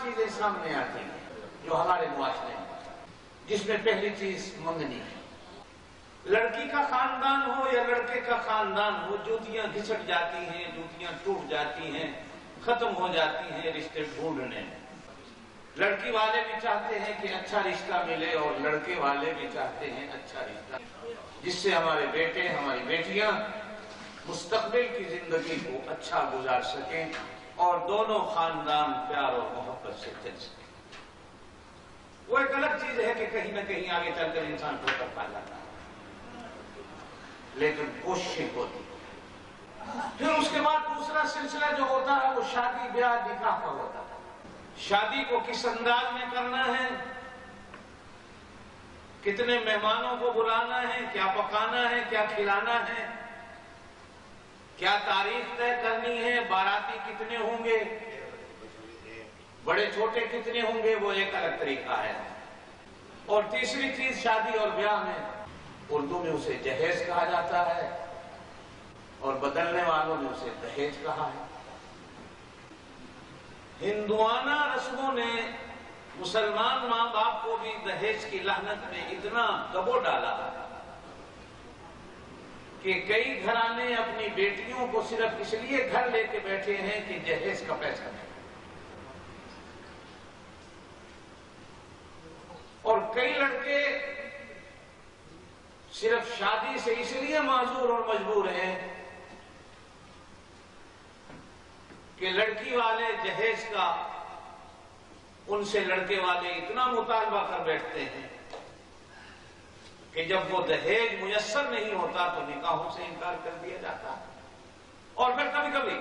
چیزیں سامنے آتی ہیں جو ہمارے معاشرے میں، جس میں پہلی چیز منگنی ہے۔ لڑکی کا خاندان ہو یا لڑکے کا خاندان ہو، جوتیاں گھسٹ جاتی ہیں، جوتیاں ٹوٹ جاتی ہیں، ختم ہو جاتی ہیں رشتے ڈھونڈنے میں۔ لڑکی والے بھی چاہتے ہیں کہ اچھا رشتہ ملے اور لڑکے والے بھی چاہتے ہیں اچھا رشتہ، جس سے ہمارے بیٹے ہماری بیٹیاں مستقبل کی زندگی کو اچھا گزار سکیں اور دونوں خاندان پیار اور محبت سے چل سکیں۔ وہ ایک الگ چیز ہے کہ کہیں نہ کہیں آگے چل کر انسان ٹھوکر کھا جاتا ہے، لیکن کوشش ہوتی ہے۔ پھر اس کے بعد دوسرا سلسلہ جو ہوتا ہے وہ شادی بیاہ نکاح کا ہوتا ہے۔ شادی کو کس انداز میں کرنا ہے، کتنے مہمانوں کو بلانا ہے، کیا پکانا ہے، کیا کھلانا ہے، کیا تاریخ طے کرنی ہے، باراتی کتنے ہوں گے، بڑے چھوٹے کتنے ہوں گے، وہ ایک الگ طریقہ ہے۔ اور تیسری چیز شادی اور بیاہ میں، اردو میں اسے جہیز کہا جاتا ہے اور بدلنے والوں نے اسے دہیج کہا ہے۔ ہندوانہ رسموں نے مسلمان ماں باپ کو بھی دہیج کی لعنت میں اتنا دبو ڈالا کہ کئی گھرانے اپنی بیٹیوں کو صرف اس لیے گھر لے کے بیٹھے ہیں کہ جہیز کا پیسہ دیں، اور کئی لڑکے صرف شادی سے اس لیے معذور اور مجبور ہیں کہ لڑکی والے جہیز کا ان سے لڑکے والے اتنا مطالبہ کر بیٹھتے ہیں کہ جب وہ دہیج میسر نہیں ہوتا تو نکاحوں سے انکار کر دیا جاتا ہے۔ اور پھر کبھی کبھی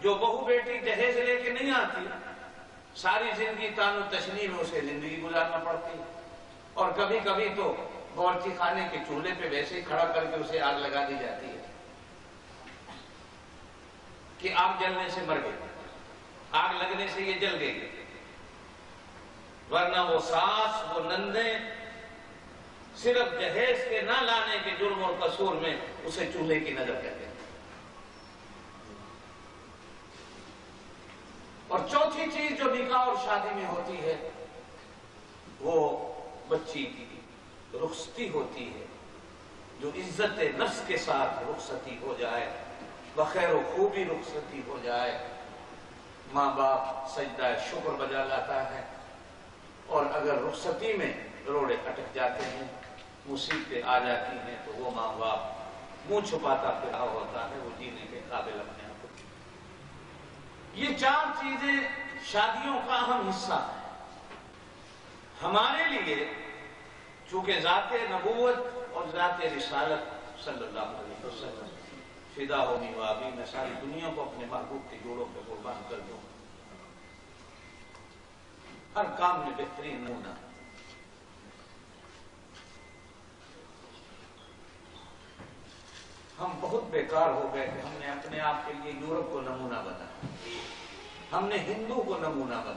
جو بہو بیٹی جہیز لے کے نہیں آتی، ساری زندگی تان و تشنی میں اسے زندگی گزارنا پڑتی ہے، اور کبھی کبھی تو باورچی خانے کے چولہے پہ ویسے ہی کھڑا کر کے اسے آگ لگا دی جاتی ہے کہ آگ جلنے سے مر گئی، آگ لگنے سے یہ جل گئی، ورنہ وہ ساس وہ نندیں صرف جہیز کے نہ لانے کے جرم اور قصور میں اسے چولہے کی نظر کہتے ہیں۔ اور چوتھی چیز جو نکاح اور شادی میں ہوتی ہے وہ بچی کی رخصتی ہوتی ہے، جو عزت نفس کے ساتھ رخصتی ہو جائے، بخیر و خوبی رخصتی ہو جائے، ماں باپ سجدہ شکر بجا لاتا ہے، اور اگر رخصتی میں روڑے اٹک جاتے ہیں، مصیبتیں آ جاتی ہیں، تو وہ ماں باپ منہ چھپاتا پھرا ہوتا ہے، وہ جینے کے قابل اپنے آپ کو۔ یہ چار چیزیں شادیوں کا اہم حصہ ہیں۔ ہمارے لیے چونکہ ذات نبوت اور ذات رسالت صلی اللہ علیہ وسلم، فدا ہونی وابی، میں ساری دنیا کو اپنے محبوب کے جوڑوں پہ قربان کر دوں، ہر کام میں بہترین نمونہ۔ ہم بہت بیکار ہو گئے کہ ہم نے اپنے آپ کے لیے یورپ کو نمونہ بنا، ہم نے ہندو کو نمونہ بنا۔